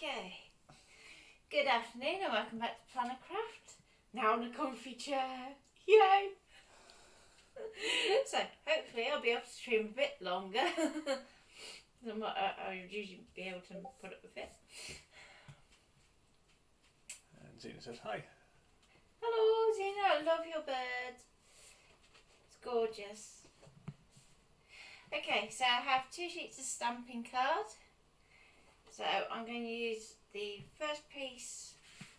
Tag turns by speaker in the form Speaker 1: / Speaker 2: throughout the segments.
Speaker 1: Okay. Good afternoon and welcome back to Planner Craft. Now on a comfy chair. Yay! So, hopefully I'll be able to stream a bit longer than what I would usually be able to put up with it.
Speaker 2: And Zena says hi.
Speaker 1: Hello Zena, I love your bird. It's gorgeous. Okay, so I have 2 sheets of stamping card. So I'm going to use the first piece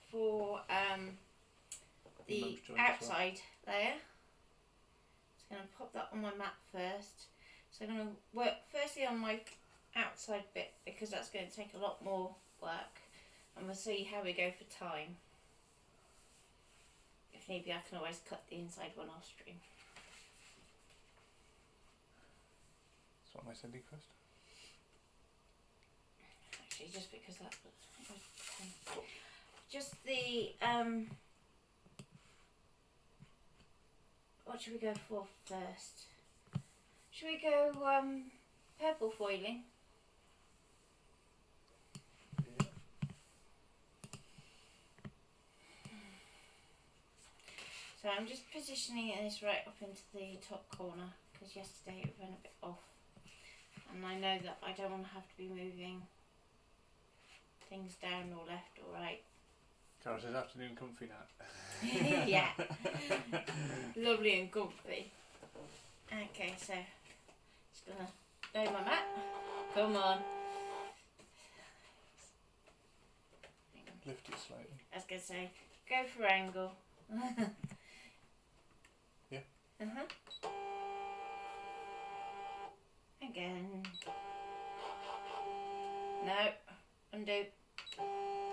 Speaker 1: for the outside layer. Just going to pop that on my mat first. So I'm going to work firstly on my outside bit because that's going to take a lot more work, and we'll see how we go for time. If maybe I can always cut the inside one off stream.
Speaker 2: So what am I sending first?
Speaker 1: Actually, just because that was just the what should we go for first? Should we go purple foiling?
Speaker 2: Yeah.
Speaker 1: So I'm just positioning this right up into the top corner because yesterday it went a bit off, and I know that I don't want to have to be moving things down or left or right.
Speaker 2: Cara says afternoon comfy nap.
Speaker 1: Yeah. Lovely and comfy. Okay, so just gonna lay my mat. Come on.
Speaker 2: Lift it slightly.
Speaker 1: I was gonna say, go for angle.
Speaker 2: Yeah.
Speaker 1: Again. No. Undo.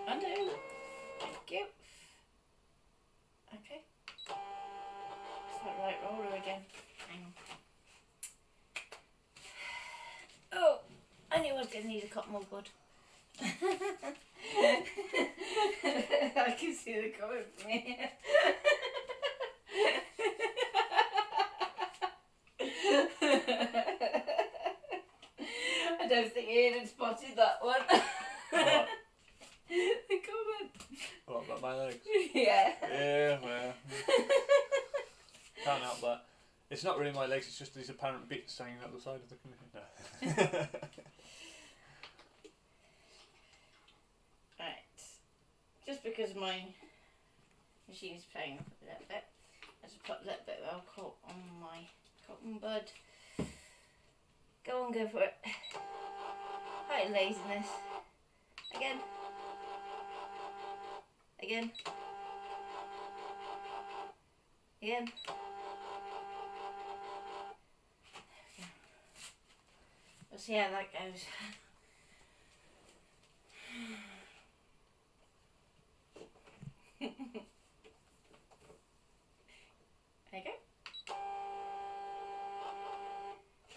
Speaker 1: Undo. Thank you. Okay. It's that right roller again. Hang on. Oh, I knew I was going to need a cotton wool bud. I can see the coming from here. I don't think Ian had spotted that one.
Speaker 2: What?
Speaker 1: The comment.
Speaker 2: What about my legs?
Speaker 1: Yeah.
Speaker 2: Yeah, well. Can't help that. It's not really my legs, it's just these apparent bits hanging out the side of the no.
Speaker 1: Right. Just because my machine is playing up a little bit, I just put a little bit of alcohol on my cotton bud. Go on, go for it. Right, laziness. Again. Again. Again. We'll see how that goes. There you go.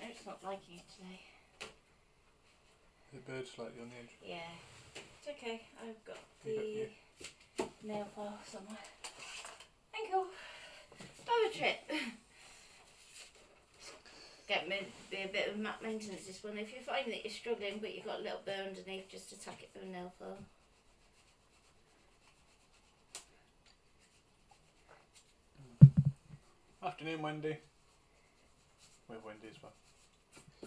Speaker 1: No, it's not liking it today.
Speaker 2: The bird's slightly on the edge.
Speaker 1: Yeah. It's okay. I've got the nail file somewhere. Thank you. Another trip. Get me be a bit of mat maintenance this one. If you find that you're struggling but you've got a little burr underneath, just attack it with a nail file.
Speaker 2: Afternoon, Wendy. We have Wendy as well.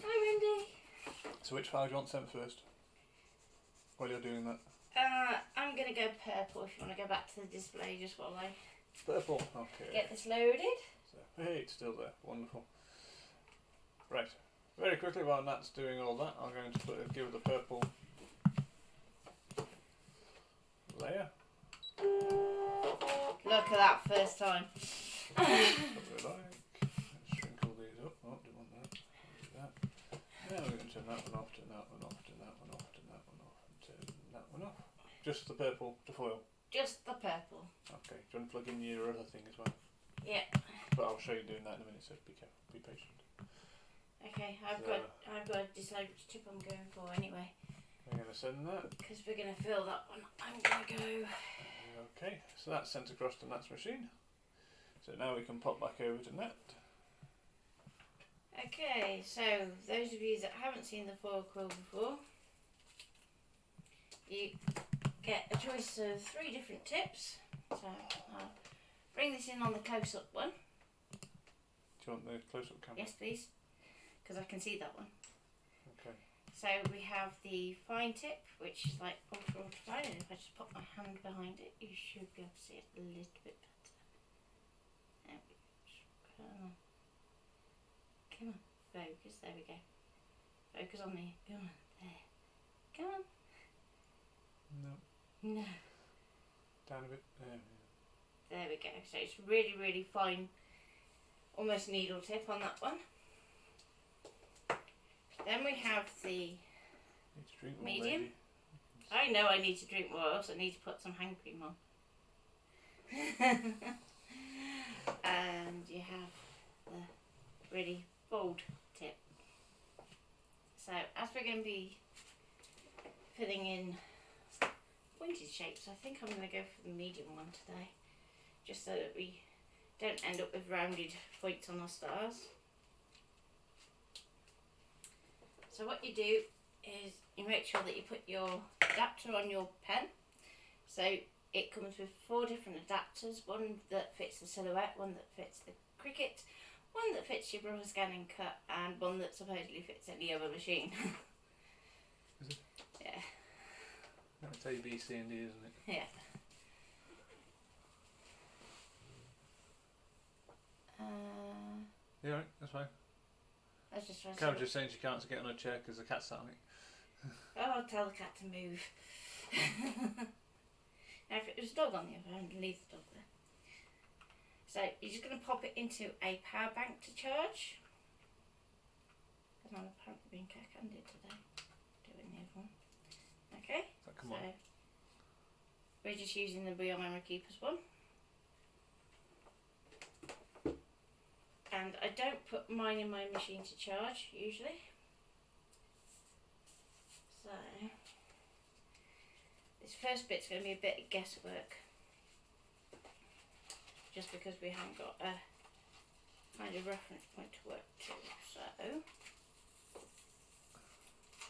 Speaker 1: Hi, Wendy.
Speaker 2: So which file do you want sent first? While you're doing that?
Speaker 1: I'm going to go purple if you want to go back to the display just while I
Speaker 2: Purple. Okay.
Speaker 1: get this loaded.
Speaker 2: So, hey, it's still there. Wonderful. Right. Very quickly while Nat's doing all that, I'm going to give the purple layer.
Speaker 1: Look at that first time.
Speaker 2: What do we like? Let's sprinkle these up. Oh, don't want that. Do that. Yeah, we're going to turn that one off, turn that one off, turn that one off, turn that one off, and turn that one off. Just the purple to foil.
Speaker 1: Just the purple.
Speaker 2: Okay. Do you want to plug in your other thing as well?
Speaker 1: Yeah.
Speaker 2: But I'll show you doing that in a minute, so be careful, be patient.
Speaker 1: Okay, I've got to decide which tip I'm going for anyway.
Speaker 2: I'm going to send that.
Speaker 1: Because we're going to fill that one. I'm going to go.
Speaker 2: Okay, so that's sent across to Nat's machine. So now we can pop back over to Nat.
Speaker 1: Okay, so those of you that haven't seen the foil quill before, you get a choice of 3 different tips. So I'll bring this in on the close-up one.
Speaker 2: Do you want the close-up camera?
Speaker 1: Yes, please, because I can see that one.
Speaker 2: Okay.
Speaker 1: So we have the fine tip, which is like ultra fine, and if I just put my hand behind it, you should be able to see it a little bit better. There we go. Come on, focus. There we go. Focus on me. Come on, there. Come on.
Speaker 2: No.
Speaker 1: No.
Speaker 2: Down a bit.
Speaker 1: There we go. So it's really, really fine, almost needle tip on that one. Then we have the
Speaker 2: Need to drink more,
Speaker 1: medium.
Speaker 2: lady.
Speaker 1: I know I need to drink more. I also need to put some hand cream on. And you have the really bold tip. So as we're going to be filling in pointed shapes, I think I'm going to go for the medium one today, just so that we don't end up with rounded points on our stars. So what you do is you make sure that you put your adapter on your pen. So it comes with 4 different adapters, one that fits the silhouette, one that fits the Cricut, one that fits your brother's ScanNCut, and one that supposedly fits any other machine.
Speaker 2: Is it?
Speaker 1: Yeah.
Speaker 2: That's A, B, C and D, isn't it?
Speaker 1: Yeah.
Speaker 2: Yeah, right, that's fine.
Speaker 1: I was just trying to
Speaker 2: Carol's just saying she can't get on her chair because the cat's sat on it.
Speaker 1: Oh, tell the cat to move. Now if it was a dog on the other hand, leave the dog there. So you're just going to pop it into a power bank to charge. Because I'm apparently being cack-handed today, doing the other one. Okay,
Speaker 2: Come
Speaker 1: so
Speaker 2: on.
Speaker 1: we're just using the Beyond Memory Keepers one. And I don't put mine in my machine to charge usually. So this first bit's going to be a bit of guesswork, just because we haven't got a kind of reference point to work to.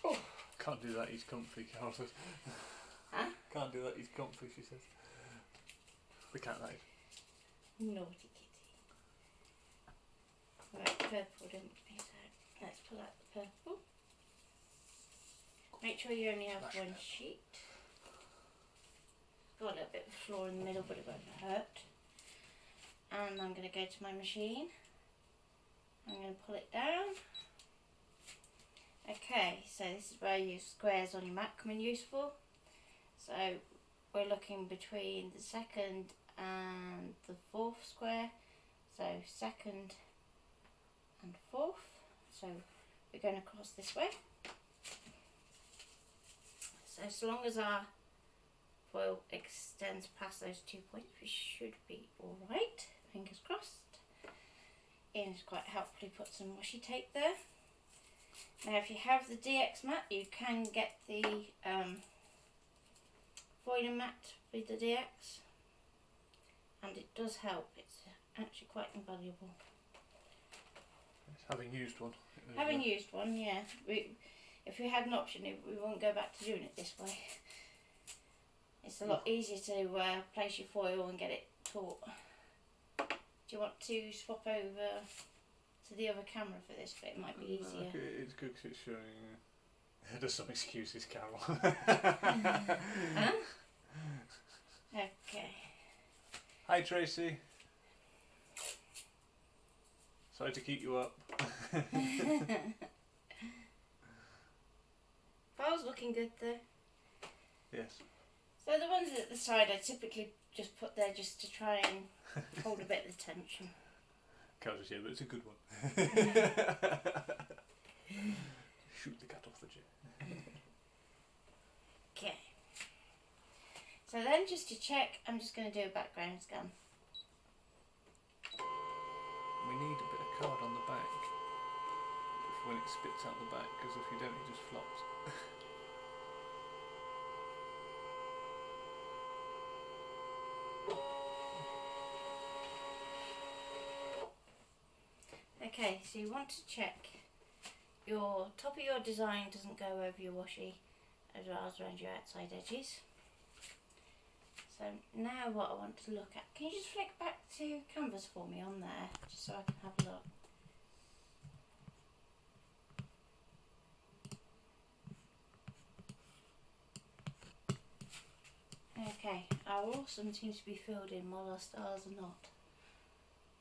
Speaker 1: So
Speaker 2: Can't do that, he's comfy, Carol says.
Speaker 1: Huh?
Speaker 2: Can't do that, he's comfy, she says. The cat, that is.
Speaker 1: naughty kitty. Right, purple didn't we? So let's pull out the purple. Make sure you only have one sheet. Got a little bit of floor in the middle, but it won't hurt. And I'm going to go to my machine. I'm going to pull it down. Okay, so this is where your squares on your mat come in useful. So we're looking between the 2nd and the 4th square. So 2nd and 4th. So we're going across this way. So long as our foil extends past those 2 points, we should be alright. Fingers crossed. Ian's quite helpfully put some washi tape there. Now if you have the DX mat, you can get the foiling mat with the DX, and it does help. It's actually quite invaluable.
Speaker 2: Yes, having used one.
Speaker 1: Having used one, yeah. If we had an option, we won't go back to doing it this way. It's a lot easier to place your foil and get it taut. Do you want to swap over to the other camera for this bit? It might be easier.
Speaker 2: It's good because it's showing. There's some excuses, Carol.
Speaker 1: Huh? Okay.
Speaker 2: Hi, Tracy. Sorry to keep you up.
Speaker 1: File's looking good though.
Speaker 2: Yes.
Speaker 1: So the ones at the side I typically just put there just to try and hold a bit of the tension.
Speaker 2: Carol says, yeah, but it's a good one. Shoot the cat off the chair.
Speaker 1: Okay. So then just to check, I'm just going to do a background scan.
Speaker 2: We need a bit of card on the back when it spits out the back, because if you don't, it just flops.
Speaker 1: Okay, so you want to check your top of your design doesn't go over your washi, as around your outside edges. So now what I want to look at, can you just flick back to canvas for me on there, just so I can have a look. Okay, our awesome seems to be filled in while our stars are not.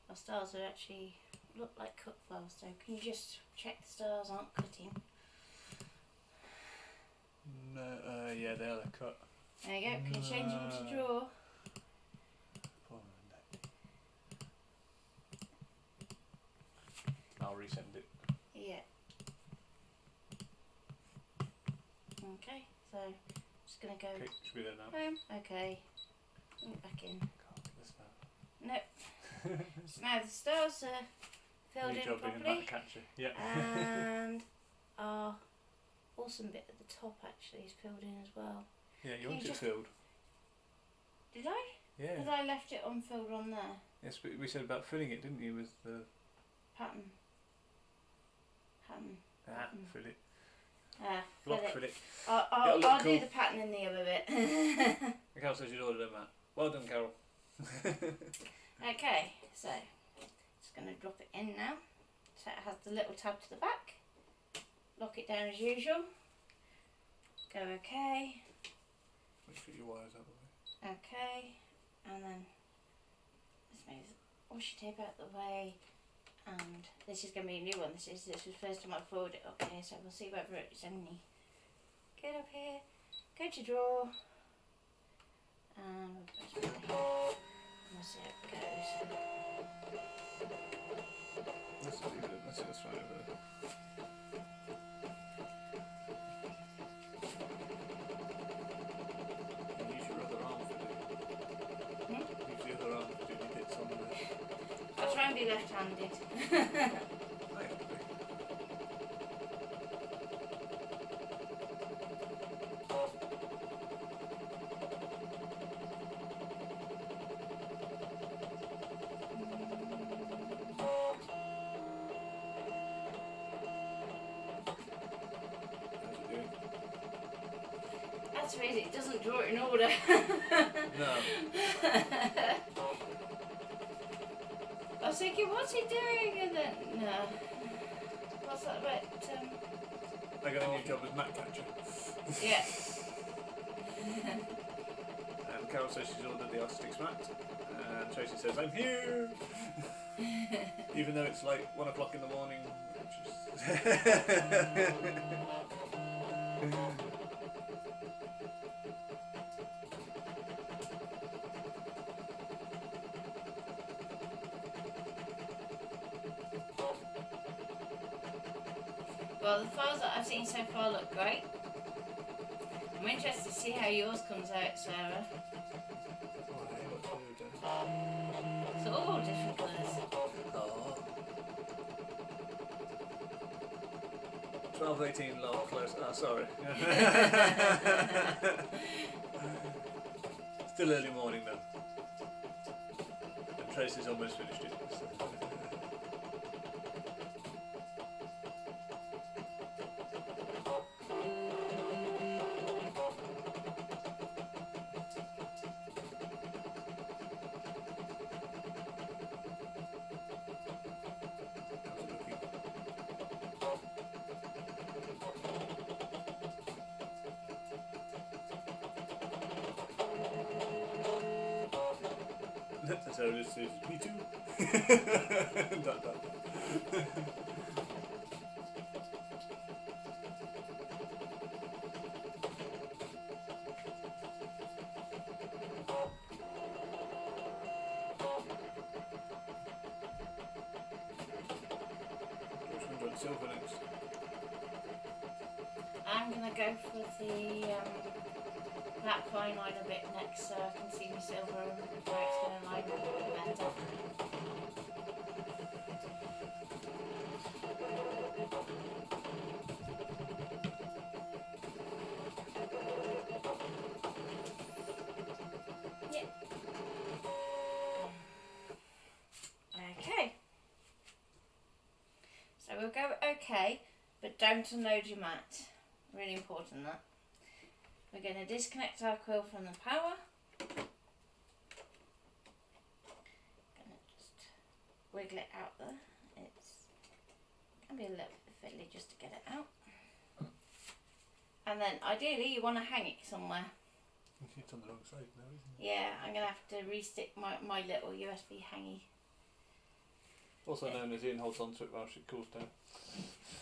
Speaker 1: Our stars are actually look like cut files, so can you just check the stars aren't cutting?
Speaker 2: No, yeah, they are cut.
Speaker 1: There you go, can you change them to draw?
Speaker 2: I'll resend it.
Speaker 1: Yeah. Okay, so just gonna go.
Speaker 2: Okay, should be there now.
Speaker 1: Home. Okay. Bring it back in.
Speaker 2: Can't get this now.
Speaker 1: Nope. So now the stars are filled
Speaker 2: New
Speaker 1: in
Speaker 2: job being
Speaker 1: properly.
Speaker 2: that catcher. Yeah.
Speaker 1: And our awesome bit at the top actually is filled in as well.
Speaker 2: Yeah, you
Speaker 1: Can
Speaker 2: want
Speaker 1: you
Speaker 2: it
Speaker 1: just-
Speaker 2: filled.
Speaker 1: Did I?
Speaker 2: Yeah.
Speaker 1: Because I left it unfilled on there.
Speaker 2: Yes, but we said about filling it, didn't you, with the
Speaker 1: Pattern.
Speaker 2: fill it.
Speaker 1: Fill
Speaker 2: Block
Speaker 1: it.
Speaker 2: fill it.
Speaker 1: I'll
Speaker 2: look
Speaker 1: do
Speaker 2: cool.
Speaker 1: the pattern in the other bit.
Speaker 2: Carol says you'd ordered them, Matt. Well done, Carol.
Speaker 1: Okay, so just going to drop it in now. So it has the little tab to the back. Lock it down as usual. Go okay.
Speaker 2: Make sure your wires out of the way.
Speaker 1: Okay, and then let's move the washi tape out the way. And this is going to be a new one. This is the first time I've forwarded it up here, so we'll see whether it's any. Get up here, go to draw, and we'll see how it goes.
Speaker 2: Let's leave it. Let's see what's right over there. You use your other arm for doing. Use the other arm for doing your bits on the.
Speaker 1: I'll try and be left-handed.
Speaker 2: I have to be. How's it doing?
Speaker 1: That's weird, it doesn't draw it in order.
Speaker 2: No.
Speaker 1: I was thinking, what's he doing? And then, no. What's that about?
Speaker 2: I got a new job as mat catcher.
Speaker 1: Yeah.
Speaker 2: And Carol says she's ordered the Artistics mat. And Tracy says, I'm here! Even though it's like 1 o'clock in the morning. Which is
Speaker 1: Well, the files that I've seen so far look great. I'm interested to see how yours comes out, Sarah. So all different colours.
Speaker 2: 12:18 long close. Ah, sorry. Still early morning though. And Tracy's almost finished it. That's how this is. Me too. Dot, dot. Which one do you want silver next?
Speaker 1: I'm gonna go for the black fine liner bit next, so I can see my silver and where it's gonna line up a bit better. Yep. Okay. So we'll go okay, but don't unload your mat. Really important that. We're going to disconnect our quill from the power. Going to just wiggle it out there. It's can be a little bit fiddly just to get it out. And then ideally you want to hang it somewhere.
Speaker 2: It's on the wrong side now, isn't it?
Speaker 1: Yeah, I'm going to have to re-stick my little USB hangy.
Speaker 2: Also known as Ian holds onto it while she cools down.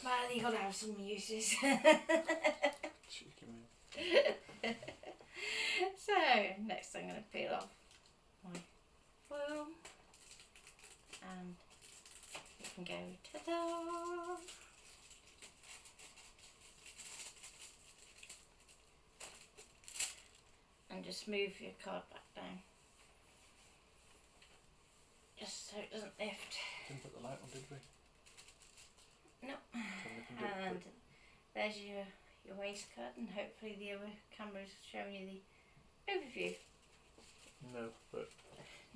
Speaker 1: Well, you got to have some uses.
Speaker 2: Cheeky man.
Speaker 1: So, next I'm going to peel off my foil. And you can go ta-da! And just move your card back down. Just so it doesn't lift.
Speaker 2: Didn't put the light on, did we?
Speaker 1: No. And there's your waistcoat, and hopefully the other camera's showing you the overview.
Speaker 2: No, but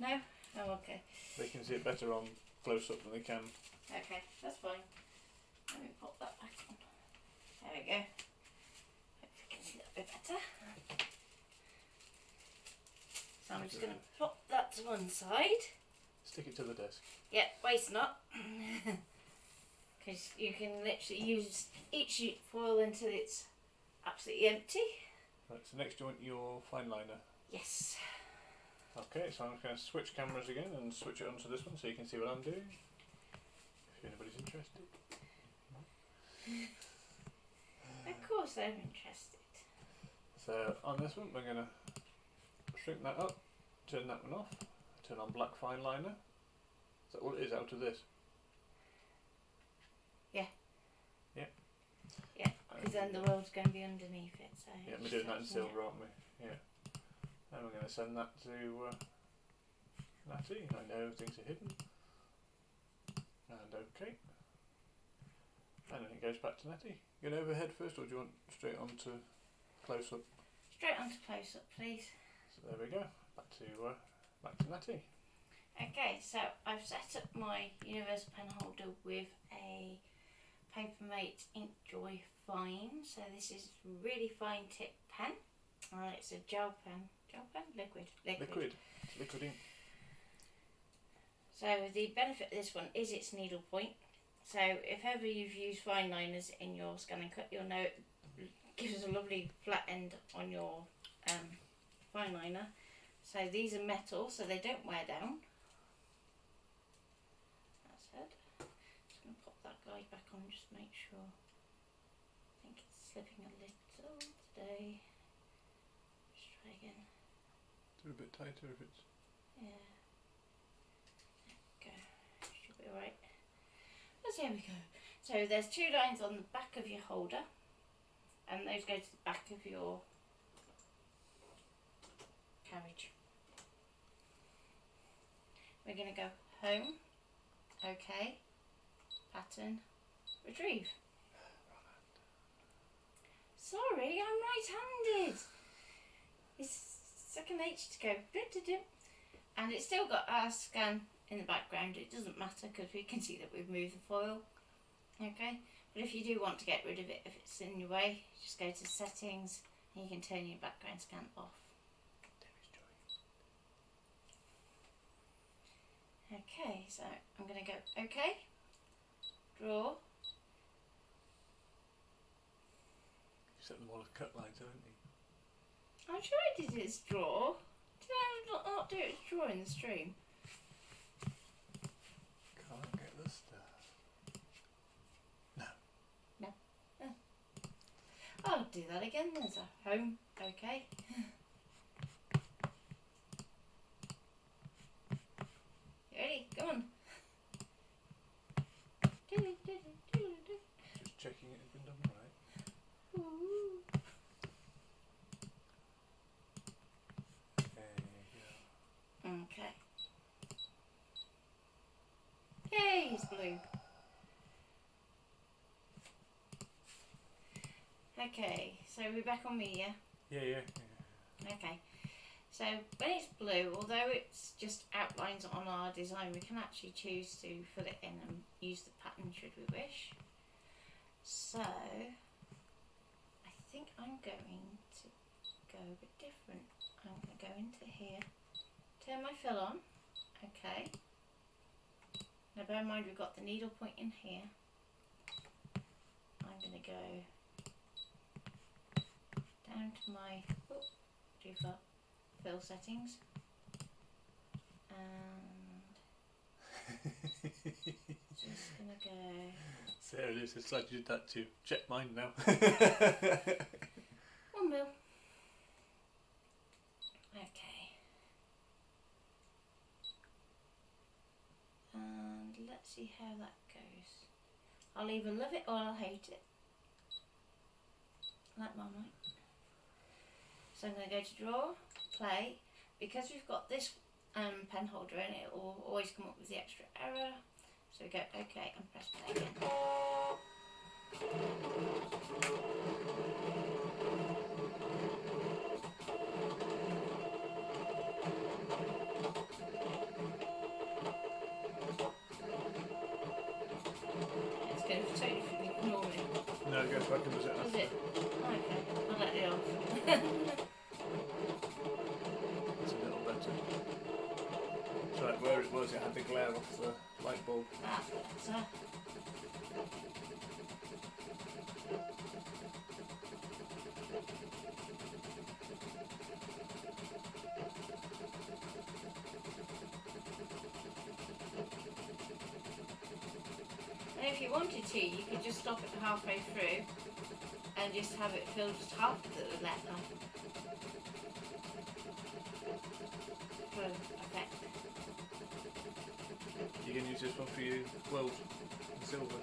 Speaker 1: No? Oh, okay.
Speaker 2: they can see it better on close up than they can.
Speaker 1: Okay, that's fine. Let me pop that back on. There we go. Hopefully you can see that a bit better. So I'm just going to pop that to one side.
Speaker 2: Stick it to the desk.
Speaker 1: Yeah, waste not. Because you can literally use each sheet foil until it's absolutely empty.
Speaker 2: Right, so next you want your fine liner.
Speaker 1: Yes.
Speaker 2: Okay, so I'm just going to switch cameras again and switch it onto this one so you can see what I'm doing. If anybody's interested.
Speaker 1: Of course I'm interested.
Speaker 2: So on this one we're going to shrink that up, turn that one off, turn on black fine liner. Is that all it is out of this?
Speaker 1: Yeah.
Speaker 2: Yeah.
Speaker 1: Yeah, because then the world's going to be underneath it. So
Speaker 2: yeah, we're doing that in silver, aren't we? Yeah. And we're going to send that to Natty. I know things are hidden. And okay. And then it goes back to Natty. You going overhead first, or do you want straight on to close up?
Speaker 1: Straight on to close up, please.
Speaker 2: So there we go. Back to Natty.
Speaker 1: Okay, so I've set up my universal pen holder with a Papermate Inkjoy fine. So this is really fine tip pen. It's a gel pen. Gel pen? Liquid.
Speaker 2: It's liquid ink.
Speaker 1: So the benefit of this one is its needle point. So if ever you've used fine liners in your ScanNCut, you'll know it gives a lovely flat end on your fine liner. So these are metal, so they don't wear down. That's it. Just going to pop that guy back on, just make sure. I think it's slipping a little today. Let's try again.
Speaker 2: Do it a bit tighter if it's...
Speaker 1: Yeah. There we go. Should be alright. So here we go. So there's two lines on the back of your holder, and those go to the back of your carriage. We're going to go home, okay, pattern, retrieve. Sorry, I'm right-handed. It's second H to go. And it's still got our scan in the background. It doesn't matter because we can see that we've moved the foil. Okay, but if you do want to get rid of it, if it's in your way, just go to settings and you can turn your background scan off. Okay, so I'm going to go okay, draw.
Speaker 2: You set them all as cut lines, haven't you?
Speaker 1: I'm sure I did it as draw. Did I not do it as draw in the stream?
Speaker 2: Can't get the stuff. No.
Speaker 1: No. Oh. I'll do that again. There's a home. Okay. You ready? Come on.
Speaker 2: Just checking it has been done right.
Speaker 1: Ooh.
Speaker 2: There you go.
Speaker 1: Okay. Yay, it's blue. Okay, so we're back on me, yeah?
Speaker 2: Yeah.
Speaker 1: Okay. So when it's blue, although it's just outlines on our design, we can actually choose to fill it in and use the pattern should we wish. So I think I'm going to a bit different. I'm going to go into here, turn my fill on, okay. Now bear in mind we've got the needle point in here. I'm going to go down to my, too far, fill settings, and just going to go.
Speaker 2: Sarah, this is like you did that too. Check mine now.
Speaker 1: 1 mil. Okay. And let's see how that goes. I'll either love it or I'll hate it. Like Marmite. So I'm going to go to draw, play. Because we've got this pen holder in it, will always come up with the extra error. So we go OK and press play again. It's going to totally ignore me.
Speaker 2: No, it goes back and does it.
Speaker 1: Does it? Okay, I'll let it off.
Speaker 2: It's a little better. So like where it was, it had the glare off the light bulb.
Speaker 1: That's better. And if you wanted to, you could just stop it halfway through and just have it fill just half of the letter for effect.
Speaker 2: You can use this one for your gold and silver.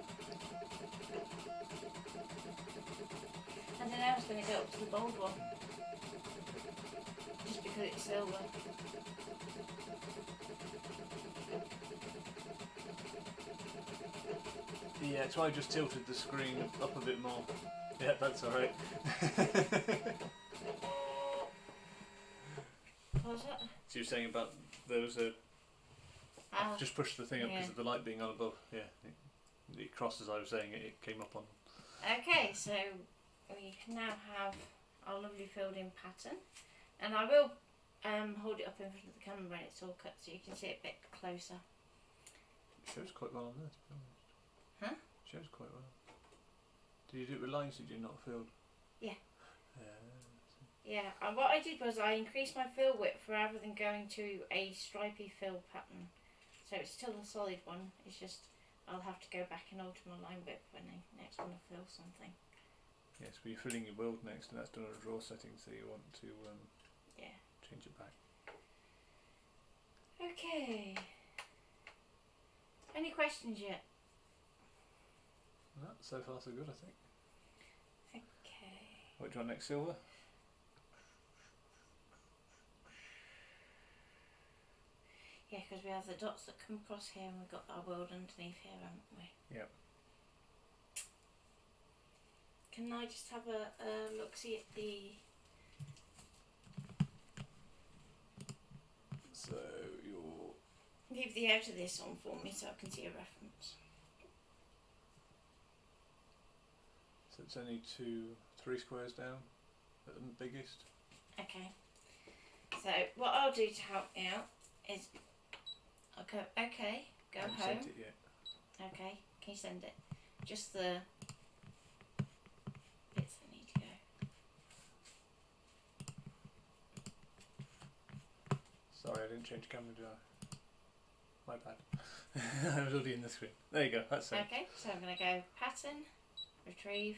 Speaker 1: And then I was going to go up to the bold one, just because it's silver.
Speaker 2: Yeah, that's why I just tilted the screen up a bit more. Yeah, that's alright.
Speaker 1: What was that?
Speaker 2: So you're saying about there was a...
Speaker 1: Ah,
Speaker 2: just pushed the thing up because
Speaker 1: yeah.
Speaker 2: of the light being on above. Yeah, it crossed as I was saying it, it came up on.
Speaker 1: okay, so we now have our lovely filled in pattern, and I will hold it up in front of the camera when it's all cut so you can see it a bit closer.
Speaker 2: It shows quite well on there, to be honest.
Speaker 1: Huh?
Speaker 2: It shows quite well. Did you do it with lines, did you not filled?
Speaker 1: Yeah. Yeah, and what I did was I increased my fill width rather than going to a stripy fill pattern. So it's still a solid one, it's just I'll have to go back and alter my line width when I next want to fill something.
Speaker 2: Yes, but you're filling your world next and that's done on a draw setting, so you want to
Speaker 1: Yeah.
Speaker 2: change it back.
Speaker 1: Okay. Any questions yet?
Speaker 2: No, so far so good, I think.
Speaker 1: Okay.
Speaker 2: What do you want next, silver?
Speaker 1: Yeah, because we have the dots that come across here and we've got our world underneath here, haven't we?
Speaker 2: Yep.
Speaker 1: Can I just have a look-see at the...
Speaker 2: So you're...
Speaker 1: Leave the out of this on for me so I can see a reference.
Speaker 2: So it's only 3 squares down at the biggest.
Speaker 1: Okay. So what I'll do to help me out is I'll go, okay, go
Speaker 2: I haven't
Speaker 1: home.
Speaker 2: sent it yet.
Speaker 1: Okay, can you send it? Just the bits that need to go.
Speaker 2: Sorry, I didn't change camera, did I? My bad. I was already in the screen. There you go, that's it.
Speaker 1: Okay, so I'm going to go pattern, retrieve,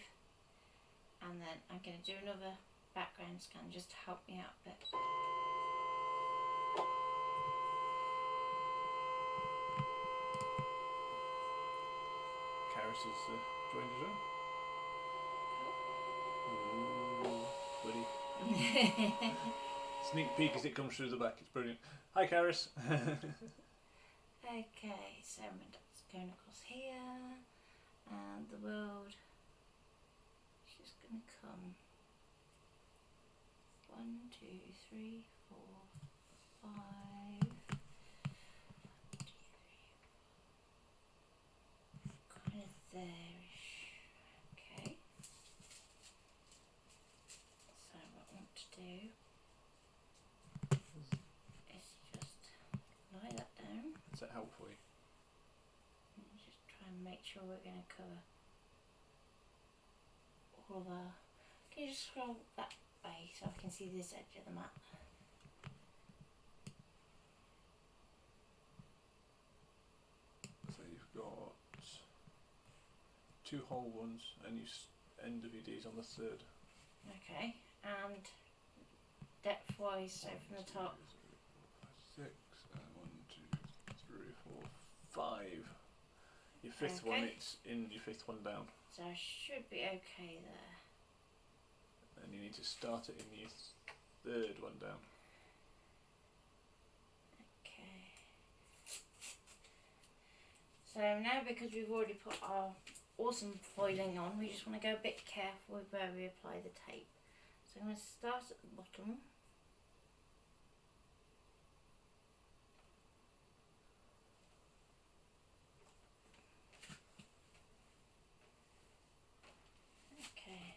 Speaker 1: and then I'm going to do another background scan just to help me out a bit.
Speaker 2: Karis has joined us on. Ooh, buddy. Sneak peek as it comes through the back, it's brilliant. Hi Karis.
Speaker 1: Okay, so my dot's going across here, and the world is just going to come 1, 2, 3, 4, 5, kind of there-ish. Okay. So what I want to do make sure we're going to cover all the... Can you just scroll that way so I can see this edge of the map?
Speaker 2: So you've got 2 whole ones and you end of your Ds on the 3rd.
Speaker 1: Okay, and depth wise, so from the top.
Speaker 2: 6, 1, 2, 3, 4, 5. Your 5th one, it's in your 5th one down.
Speaker 1: So I should be okay there.
Speaker 2: And you need to start it in your 3rd one down.
Speaker 1: Okay. So now, because we've already put our awesome foiling on, we just want to go a bit careful with where we apply the tape. So I'm going to start at the bottom. Okay.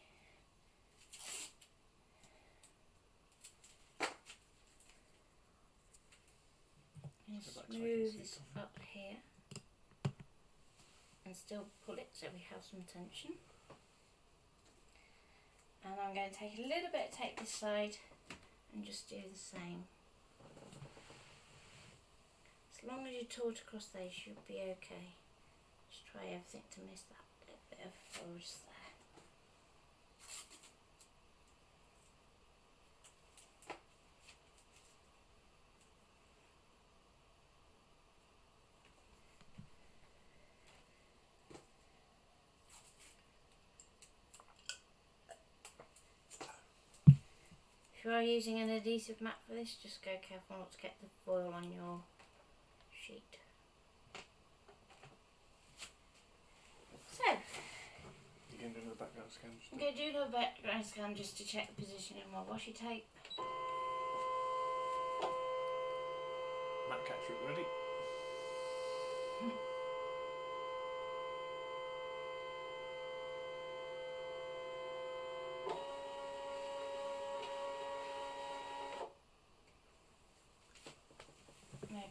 Speaker 1: And smooth this up here. And still pull it so we have some tension. And I'm going to take a little bit of tape this side and just do the same. As long as you taut across there, you should be okay. Just try everything to miss that little bit of folds there. If you are using an adhesive mat for this, just go careful not to get the foil on your sheet. So,
Speaker 2: You're going to do the background scan?
Speaker 1: I'm going to do the background scan just to check the position of my washi tape.
Speaker 2: Mat catcher ready?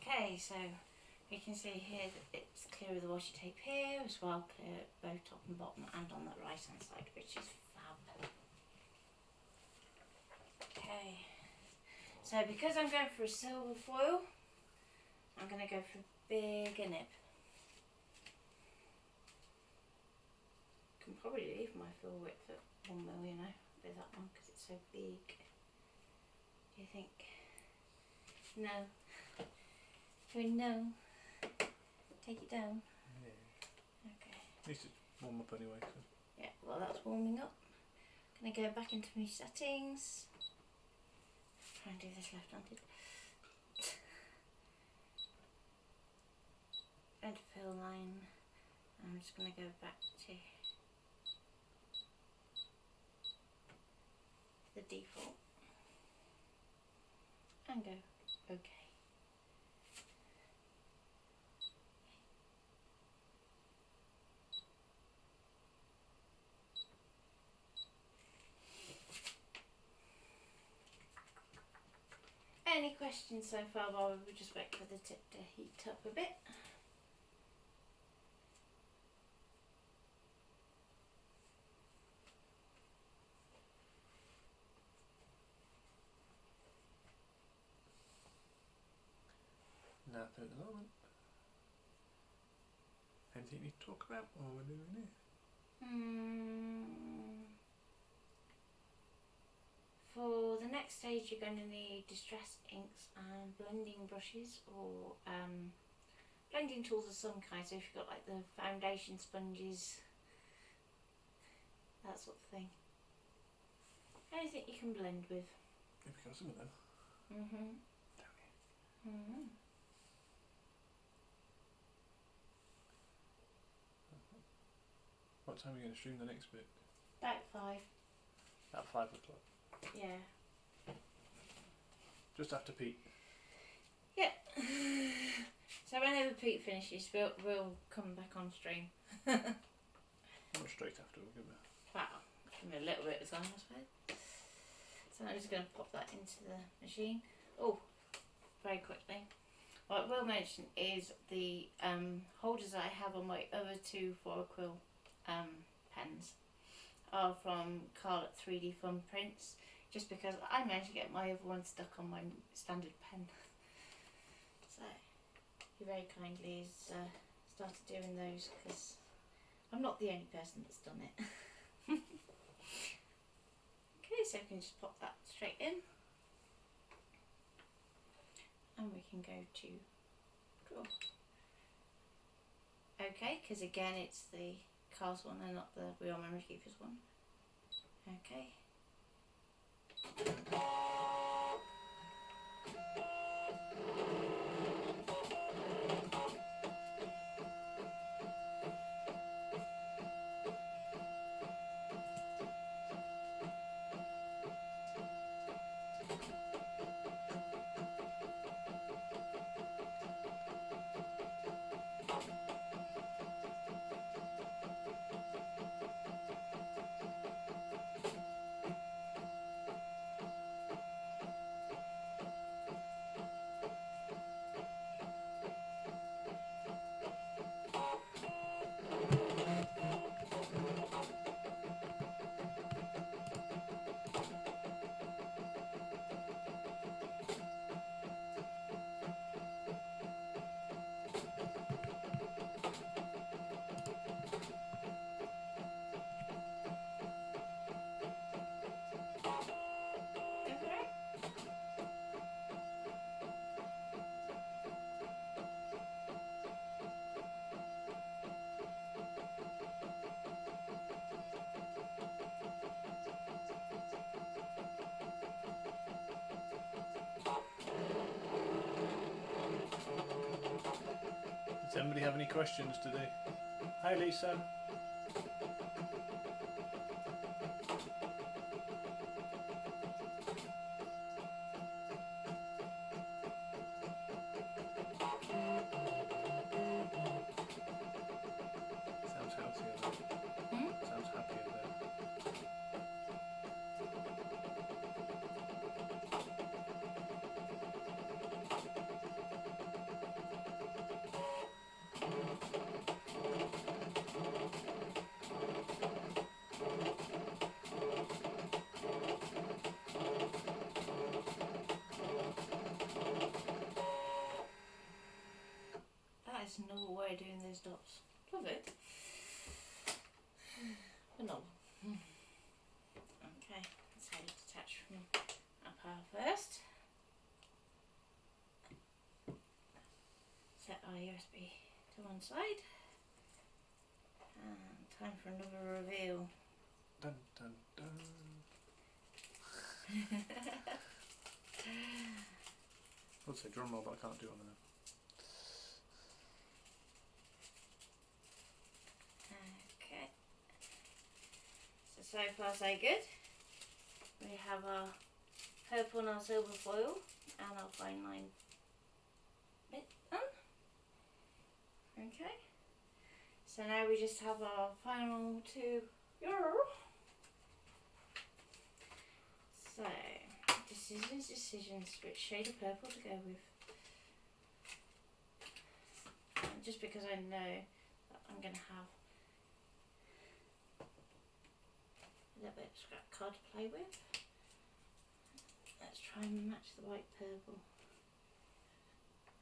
Speaker 1: Okay, so you can see here that it's clear of the washi tape here, as well clear both top and bottom and on the right hand side, which is fab. Okay, so because I'm going for a silver foil, I'm going to go for a bigger nib. Can probably leave my fill width at 1 mil, you know, with that one because it's so big. Do you think? No. No. Take it down.
Speaker 2: Yeah.
Speaker 1: Okay.
Speaker 2: Needs to warm up anyway. So.
Speaker 1: Yeah, well that's warming up. Gonna go back into my settings. Try and do this left-handed. Red fill line. I'm just gonna go back to the default and go OK. Any questions so far while we just wait for the tip to heat up a bit?
Speaker 2: Nothing at the moment. Anything you need to talk about while we're doing it?
Speaker 1: For the next stage, you're going to need distress inks and blending brushes or blending tools of some kind. So if you've got like the foundation sponges, that sort of thing. Anything you can blend with.
Speaker 2: Have you got some of them? What time are you going to stream the next bit?
Speaker 1: About 5.
Speaker 2: At 5 o'clock.
Speaker 1: Yeah.
Speaker 2: Just after Pete.
Speaker 1: Yeah. So whenever Pete finishes, we'll come back on stream.
Speaker 2: Not straight after, we'll give it.
Speaker 1: Wow, give me a little bit of time, I suppose. So I'm just going to pop that into the machine. Oh, very quickly. What I will mention is the holders I have on my other two for Quill pens are from Carl at 3D Fun Printz, just because I managed to get my other one stuck on my standard pen. So he very kindly has started doing those, because I'm not the only person that's done it. Okay, so I can just pop that straight in. And we can go to draw. Okay, because again it's the Carl's one and not the Real Memory Keepers one. Okay.
Speaker 2: Does anybody have any questions today? Hi Lisa. Sounds healthier though. Sounds happier there.
Speaker 1: That is another way of doing those dots. Love it. But no. Okay, let's head detach from our power first. Set our USB to one side. And time for another reveal.
Speaker 2: Dun dun dun. I would say drum roll, but I can't do one of them.
Speaker 1: Okay. So far so good. We have our purple and our silver foil and our fine line bit done. Okay. So now we just have our final two. So, decisions, which shade of purple to go with. And just because I know that I'm going to have a little bit of scrap card to play with, let's try and match the white purple.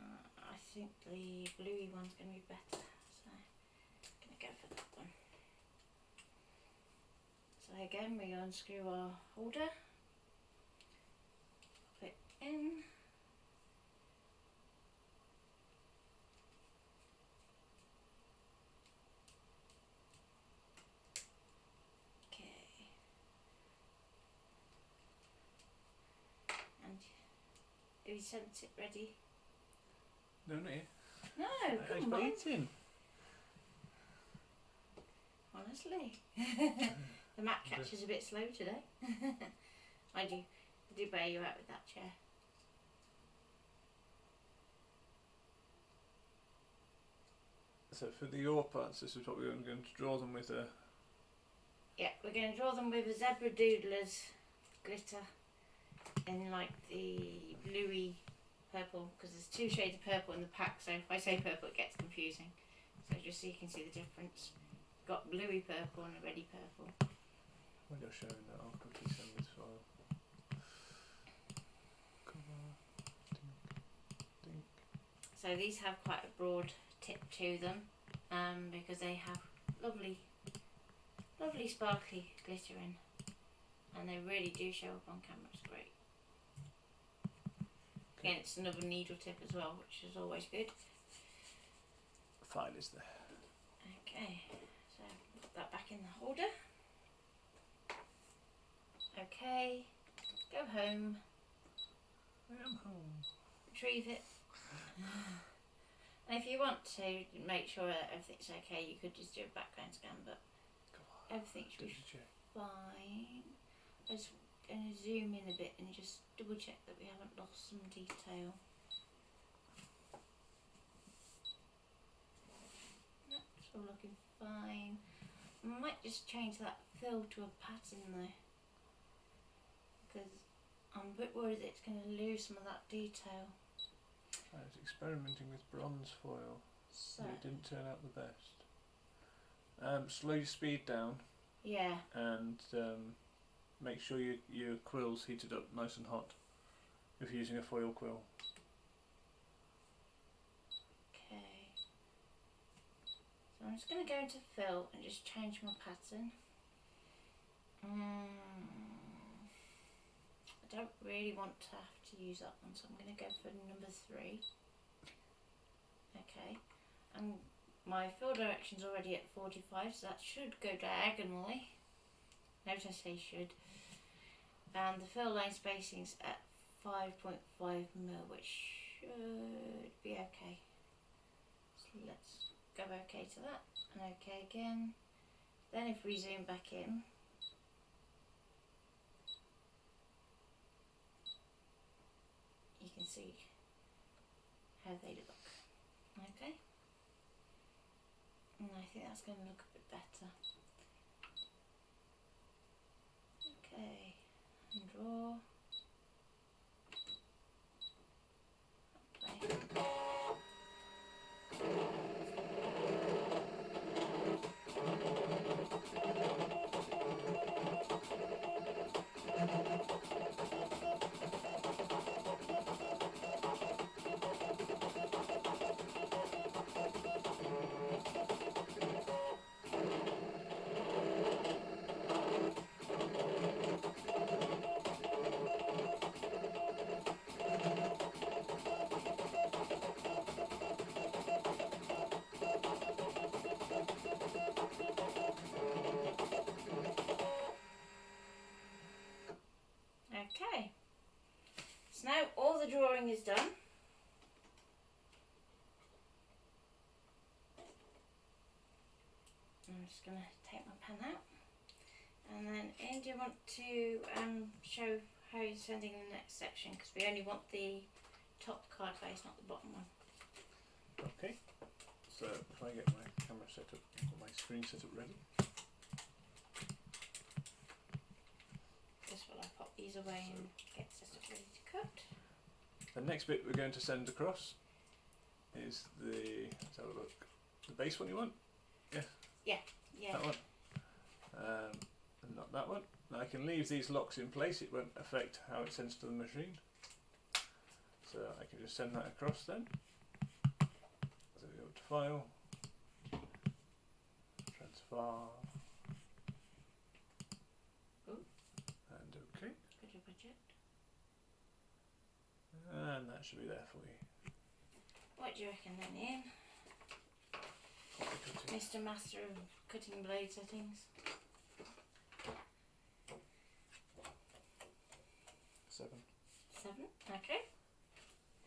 Speaker 1: I think the bluey one's going to be better, so I'm going to go for that one. So again, we unscrew our holder, pop it in, okay, and have you sent it ready?
Speaker 2: No, not yet.
Speaker 1: No,
Speaker 2: He's
Speaker 1: come on.
Speaker 2: waiting.
Speaker 1: Honestly. The mat catch is a bit slow today. Mind you, I do bail you out with that chair.
Speaker 2: So for the yaw parts, this is what we're going to draw them with a...
Speaker 1: Yeah, we're going to draw them with a zebra Doodlerz glitter in like the bluey purple, because there's 2 shades of purple in the pack, so if I say purple it gets confusing. So just so you can see the difference. Got bluey purple and a reddy purple.
Speaker 2: When you're showing that, I'll quickly send this file. Dink.
Speaker 1: So these have quite a broad tip to them, because they have lovely sparkly glitter in, and they really do show up on camera. It's great.
Speaker 2: Okay.
Speaker 1: Again, it's another needle tip as well, which is always good.
Speaker 2: The file is there.
Speaker 1: Okay, so put that back in the holder. Okay, go home,
Speaker 2: I am home.
Speaker 1: retrieve it. And if you want to make sure that everything's okay, you could just do a background scan, but everything should be fine. I'm just going to zoom in a bit and just double check that we haven't lost some detail. Yep, it's all looking fine. I might just change that fill to a pattern though, because I'm a bit worried that it's going to lose some of that detail.
Speaker 2: I was experimenting with bronze foil,
Speaker 1: So
Speaker 2: but it didn't turn out the best. Slow your speed down,
Speaker 1: yeah,
Speaker 2: and make sure your quill's heated up nice and hot if you're using a foil quill.
Speaker 1: okay. So I'm just going to go into fill and just change my pattern. I don't really want to have to use that one, so I'm going to go for number 3. Okay, and my fill direction's already at 45, so that should go diagonally. Notice I say should. And the fill line spacing's at 5.5mm, which should be okay. So let's go okay to that, and okay again. Then if we zoom back in, you can see how they look. Okay, and I think that's going to look a bit better. Okay, and draw. Okay. Okay, so now all the drawing is done. I'm just going to take my pen out, and then Ian, do you want to show how you're sending in the next section, because we only want the top card face, not the bottom one.
Speaker 2: Okay, so if I get my camera set up, I've got my screen set up ready.
Speaker 1: Just while I pop these away and get set up ready to cut.
Speaker 2: The next bit we're going to send across is the, let's have a look, the base one you want?
Speaker 1: Yeah.
Speaker 2: That one. And not that one. Now I can leave these locks in place, it won't affect how it sends to the machine. So I can just send that across then. So we go to File, Transfer, and OK.
Speaker 1: Good budget.
Speaker 2: And that should be there for you.
Speaker 1: What do you reckon then, Ian? Mr. Master of cutting blade settings.
Speaker 2: 7.
Speaker 1: 7, okay.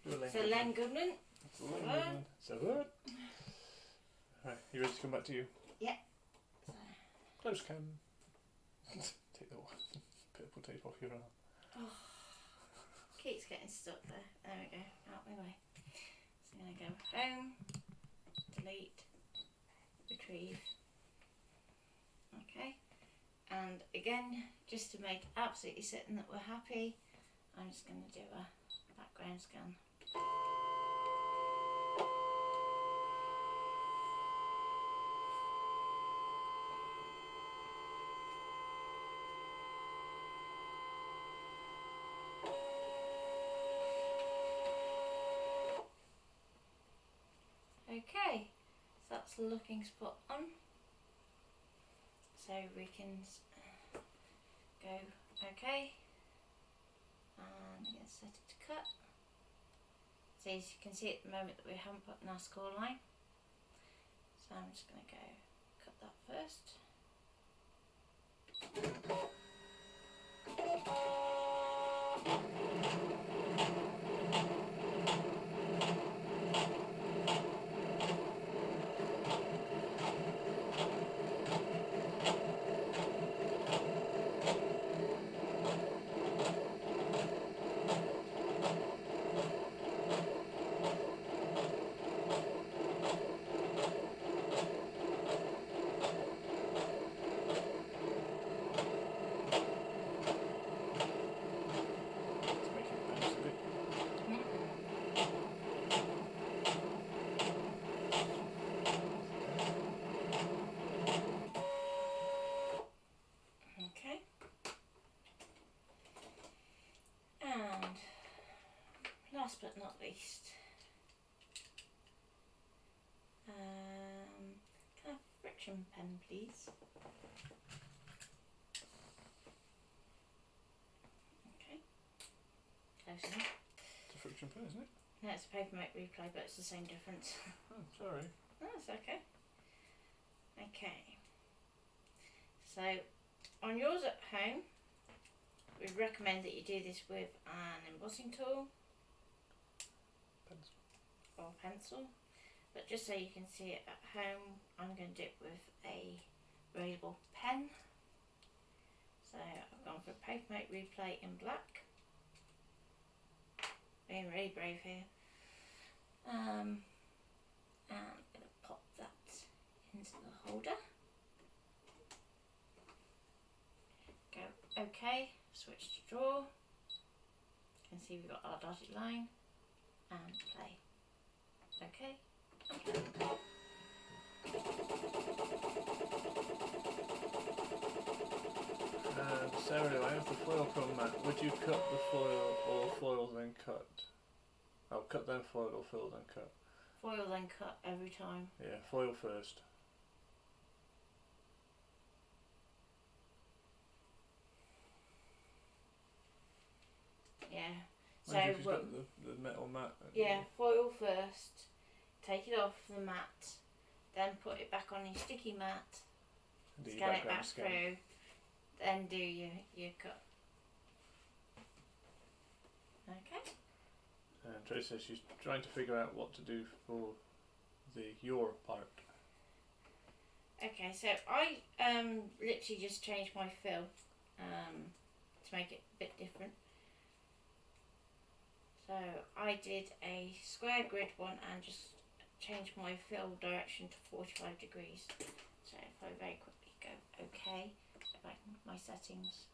Speaker 2: Do a lane
Speaker 1: So
Speaker 2: cut
Speaker 1: Len
Speaker 2: then.
Speaker 1: Goodman.
Speaker 2: 7. Right, you ready to come back to you?
Speaker 1: Yeah.
Speaker 2: Close cam. Take the purple tape off your arm.
Speaker 1: Oh, keeps getting stuck there. There we go. Out my way. So I'm going to go home, delete, retrieve. Okay. And again, just to make absolutely certain that we're happy, I'm just going to do a background scan Okay, so that's looking spot on. So we can go okay, and I'm going to set it to cut. So as you can see at the moment that we haven't put an score line, so I'm just going to go cut that first. Last but not least, can I have a friction pen, please? Okay, close enough.
Speaker 2: It's a friction pen, isn't it?
Speaker 1: No, it's a Papermate replay, but it's the same difference.
Speaker 2: Oh, sorry.
Speaker 1: That's okay. Okay, so on yours at home, we'd recommend that you do this with an embossing tool.
Speaker 2: Pencil.
Speaker 1: Or pencil, but just so you can see it at home, I'm going to do it with a variable pen. So I've gone for Papermate Replay in black. Being really brave here. And I'm going to pop that into the holder. Go OK, switch to draw. You can see we've got our dotted line, and play. Okay.
Speaker 2: Sarah, I have the foil from Matt. Would you cut the foil or foil then cut? Oh, cut then foil or foil then cut?
Speaker 1: Foil then cut every time.
Speaker 2: Yeah, foil first.
Speaker 1: Yeah.
Speaker 2: So if you've got the metal mat.
Speaker 1: Yeah, foil first. Take it off the mat. Then put it back on your sticky mat. Scan it back through. Then do your cut. Okay.
Speaker 2: And Trace says she's trying to figure out what to do for your part.
Speaker 1: Okay, so I literally just changed my fill to make it a bit different. So I did a square grid one and just changed my fill direction to 45 degrees. So if I very quickly go OK, go back into my settings.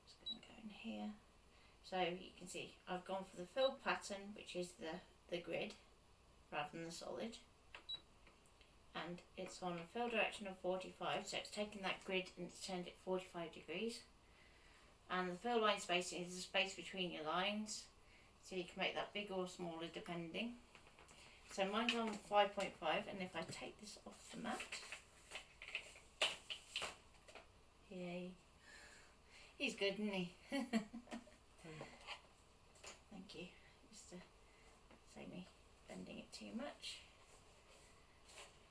Speaker 1: Just going to go in here. So you can see I've gone for the fill pattern, which is the grid rather than the solid. And it's on a fill direction of 45, so it's taken that grid and it's turned it 45 degrees. And the fill line spacing is the space between your lines, so you can make that bigger or smaller depending. So mine's on 5.5, and if I take this off the mat, yay, he's good, isn't he? Thank you, just to save me bending it too much.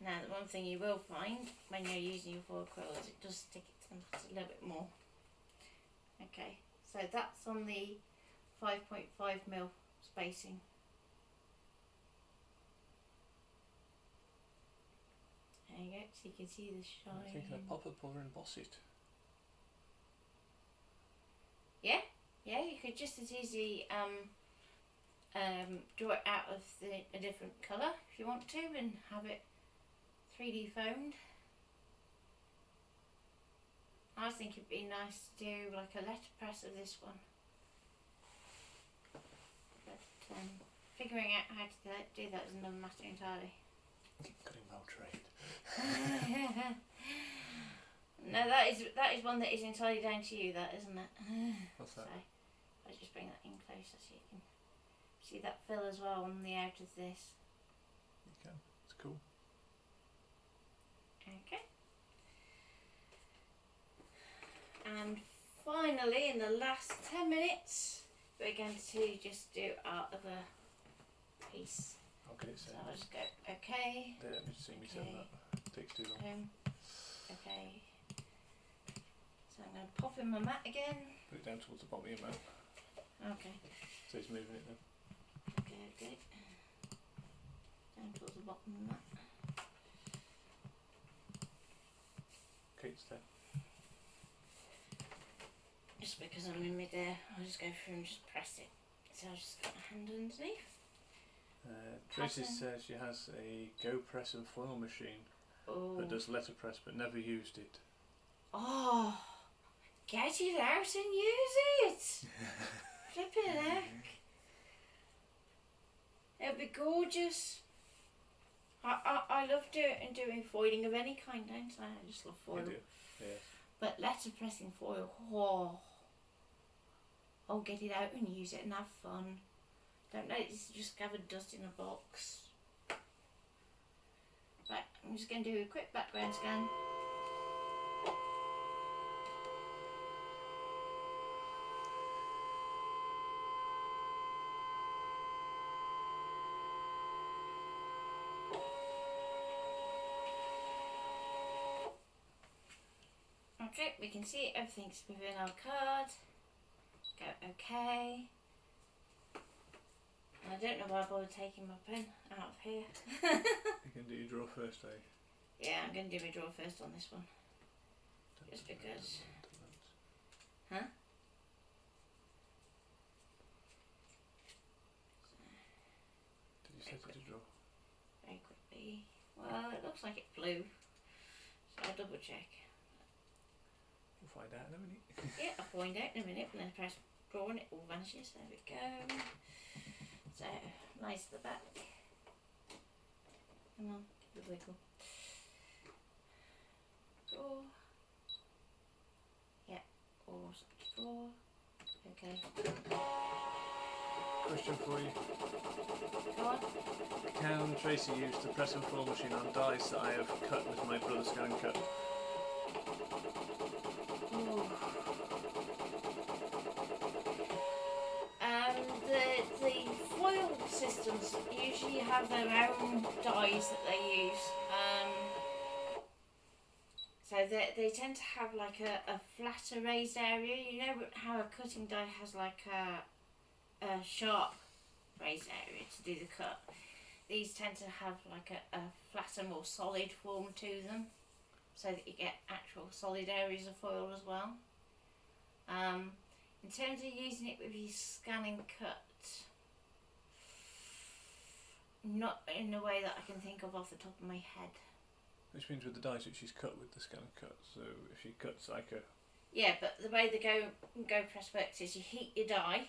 Speaker 1: Now the one thing you will find when you're using your foil quill is it does stick it to the mat a little bit more. Okay, so that's on the 5.5mm spacing. There you go, so you can see the shine.
Speaker 2: I think I pop up or emboss it.
Speaker 1: Yeah, you could just as easily draw it out of a different colour if you want to and have it 3D foamed. I think it'd be nice to do like a letterpress of this one. But Figuring out how to do that is another matter entirely.
Speaker 2: Cutting well trained.
Speaker 1: No, that is one that is entirely down to you, that isn't it?
Speaker 2: What's that?
Speaker 1: So, I'll just bring that in closer so you can see that fill as well on the out of this.
Speaker 2: You can. It's cool.
Speaker 1: Okay. And finally, in the last 10 minutes, we're going to just do our other piece.
Speaker 2: I'll get it
Speaker 1: So
Speaker 2: set.
Speaker 1: I'll just go, okay.
Speaker 2: They don't need to see me set that. It takes too long.
Speaker 1: Okay. So I'm going to pop in my mat again.
Speaker 2: Put it down towards the bottom of your mouth.
Speaker 1: Okay.
Speaker 2: So he's moving it then.
Speaker 1: Okay. Down towards the bottom of the mat.
Speaker 2: Okay, it's there.
Speaker 1: Just because I'm in mid-air, I'll just go through and just press it. So I'll just got my hand underneath.
Speaker 2: Tracy says she has a Go Press and foil machine that does letterpress but never used it.
Speaker 1: Oh, get it out and use it! Flippin' heck. It'll be gorgeous. I love doing foiling of any kind, don't I? I just love foil.
Speaker 2: You do? Yes.
Speaker 1: But letterpressing foil, oh, get it out and use it and have fun. Don't let it just gather dust in a box. Right, I'm just going to do a quick background scan. Okay, we can see everything's within our card. Go okay. I don't know why I bothered taking my pen out of here.
Speaker 2: You can do your draw first, eh?
Speaker 1: Yeah, I'm going to do my draw first on this one. Just because. Huh?
Speaker 2: Did you set it to draw?
Speaker 1: Very quickly. Well, it looks like it flew. So I'll double check.
Speaker 2: We'll find out in a minute.
Speaker 1: Yeah, I'll find out in a minute. When I press draw and it all vanishes. There we go. So, nice to the back. Come on, give it a wiggle. Draw. Yeah, or draw. Okay.
Speaker 2: Question for you.
Speaker 1: Go on.
Speaker 2: Can Tracy use the press and foil machine on dies that I have cut with my brother's ScanNCut?
Speaker 1: The foil systems usually have their own dies that they use. So they tend to have like a flatter raised area. You know how a cutting die has like a sharp raised area to do the cut. These tend to have like a flatter, more solid form to them, so that you get actual solid areas of foil as well. In terms of using it with your ScanNCut, not in a way that I can think of off the top of my head.
Speaker 2: Which means with the dies that she's cut with the ScanNCut, so if she cuts like a...
Speaker 1: Yeah, but the way the Go Press works is you heat your die,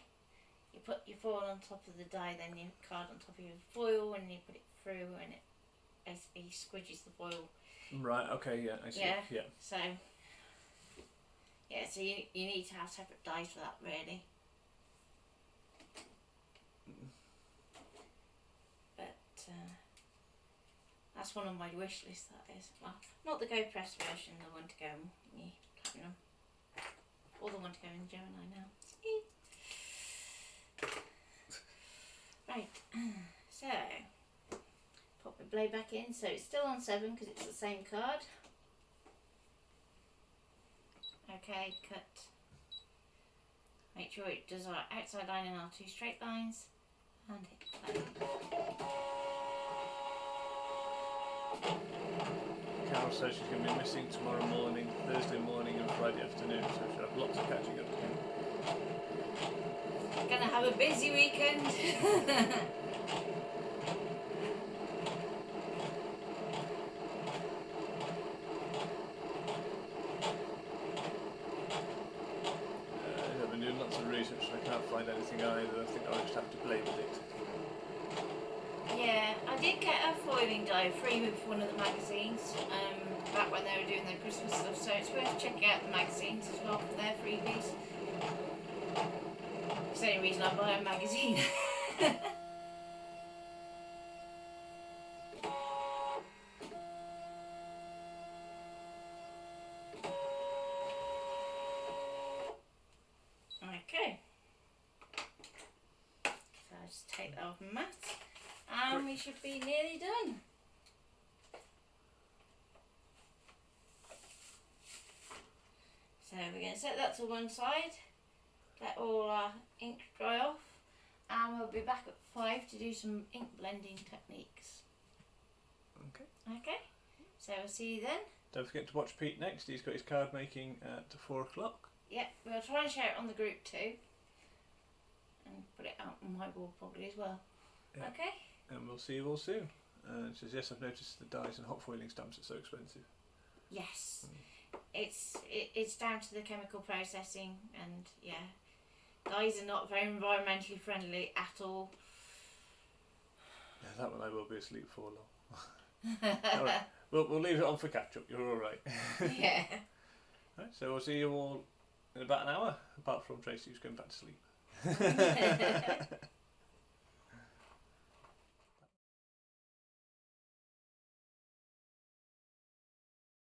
Speaker 1: you put your foil on top of the die, then your card on top of your foil, and you put it through, and it basically squidges the foil.
Speaker 2: Right, okay, yeah, I see. Yeah.
Speaker 1: So, yeah, so you need to have separate dies for that, really. But that's one on my wish list, that is. Well, not the Go Press version, the one to go in the Platinum. Or the one to go in Gemini now. Right, so pop my blade back in. So it's still on 7 because it's the same card. Okay, cut. Make sure it does our outside line and our 2 straight lines. And hit play.
Speaker 2: Carol says she's going to be missing tomorrow morning, Thursday morning and Friday afternoon, so she'll have lots of catching up to do.
Speaker 1: Gonna have a busy weekend.
Speaker 2: I've been doing lots of research and I can't find anything either. I think I'll just have to play with it.
Speaker 1: foiling die free with one of the magazines back when they were doing their Christmas stuff, so it's worth checking out the magazines as well for their freebies. It's the only reason I buy a magazine. Okay, so I'll just take that off the mat and we should be nearly done. So we're going to set that to one side, let all our ink dry off, and we'll be back at 5 to do some ink blending techniques.
Speaker 2: Okay.
Speaker 1: Okay, so we'll see you then.
Speaker 2: Don't forget to watch Pete next. He's got his card making at 4 o'clock.
Speaker 1: Yep, we'll try and share it on the group too, and put it out on my wall probably as well.
Speaker 2: Yeah.
Speaker 1: Okay.
Speaker 2: And we'll see you all soon. It says, yes, I've noticed the dies and hot foiling stamps are so expensive.
Speaker 1: Yes, it's down to the chemical processing, and yeah, dyes are not very environmentally friendly at all.
Speaker 2: Yeah, that one I will be asleep for long. Alright, we'll leave it on for catch up. You're alright.
Speaker 1: Yeah.
Speaker 2: Right, so we'll see you all in about an hour, apart from Tracy who's going back to sleep.